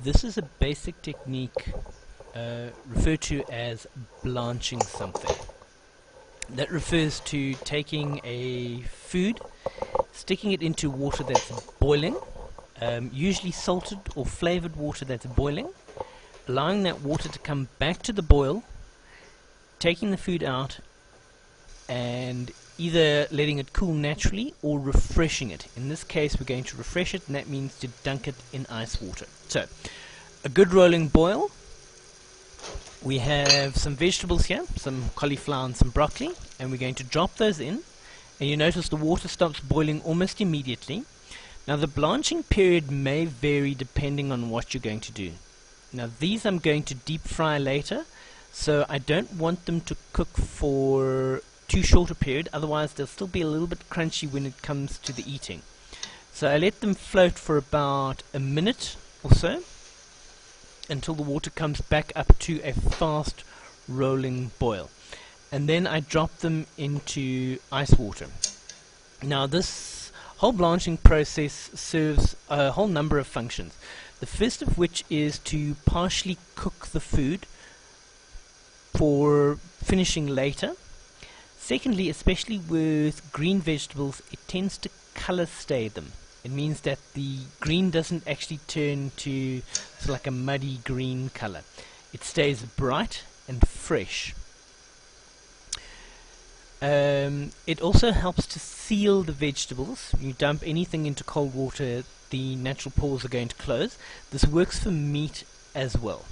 This is a basic technique referred to as blanching something. That refers to taking a food, sticking it into water that's boiling, usually salted or flavored water that's boiling, allowing that water to come back to the boil, taking the food out, and either letting it cool naturally or refreshing it. In this case, we're going to refresh it, and that means to dunk it in ice water. So, a good rolling boil. We have some vegetables here, some cauliflower and some broccoli, and we're going to drop those in. And you notice the water stops boiling almost immediately. Now, the blanching period may vary depending on what you're going to do. Now, these I'm going to deep fry later, so I don't want them to cook for too short a period, otherwise they'll still be a little bit crunchy when it comes to the eating. So I let them float for about a minute or so until the water comes back up to a fast rolling boil, and then I drop them into ice water. Now, this whole blanching process serves a whole number of functions, the first of which is to partially cook the food for finishing later. Secondly, especially with green vegetables, it tends to color stay them. It means that the green doesn't actually turn to sort of like a muddy green color. It stays bright and fresh. It also helps to seal the vegetables. You dump anything into cold water, the natural pores are going to close. This works for meat as well.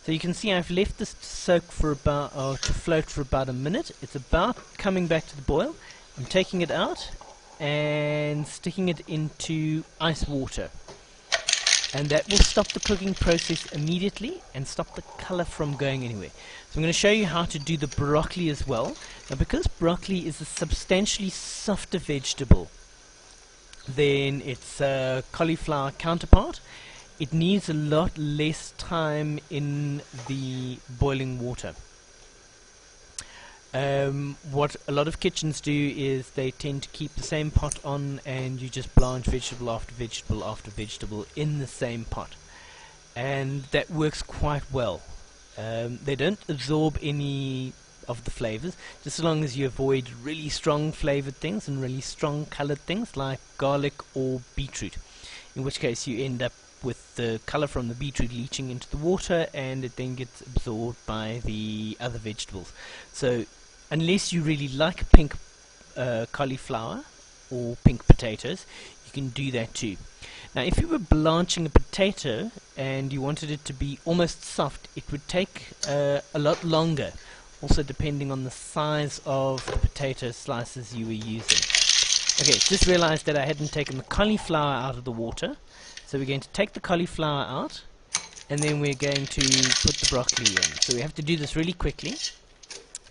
So you can see I've left this to soak for about, to float for about a minute. It's about coming back to the boil. I'm taking it out and sticking it into ice water. And that will stop the cooking process immediately and stop the color from going anywhere. So I'm going to show you how to do the broccoli as well. Now, because broccoli is a substantially softer vegetable than its cauliflower counterpart, it needs a lot less time in the boiling water. What a lot of kitchens do is they tend to keep the same pot on, and you just blanch vegetable after vegetable after vegetable in the same pot, and that works quite well. They don't absorb any of the flavors, just as long as you avoid really strong flavored things and really strong colored things like garlic or beetroot, in which case you end up with the color from the beetroot leaching into the water, and it then gets absorbed by the other vegetables. So unless you really like pink cauliflower or pink potatoes, you can do that too. Now, if you were blanching a potato and you wanted it to be almost soft, it would take a lot longer, also depending on the size of the potato slices you were using. Okay, just realized that I hadn't taken the cauliflower out of the water. So we're going to take the cauliflower out, and then we're going to put the broccoli in. So we have to do this really quickly,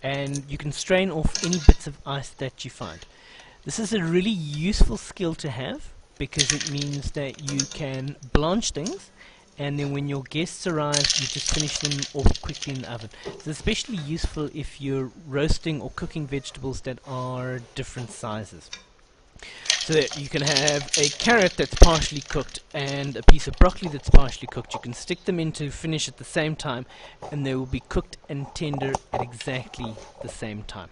and you can strain off any bits of ice that you find. This is a really useful skill to have, because it means that you can blanch things, and then when your guests arrive, you just finish them off quickly in the oven. It's especially useful if you're roasting or cooking vegetables that are different sizes. So that you can have a carrot that's partially cooked and a piece of broccoli that's partially cooked. You can stick them in to finish at the same time, and they will be cooked and tender at exactly the same time.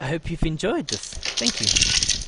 I hope you've enjoyed this. Thank you.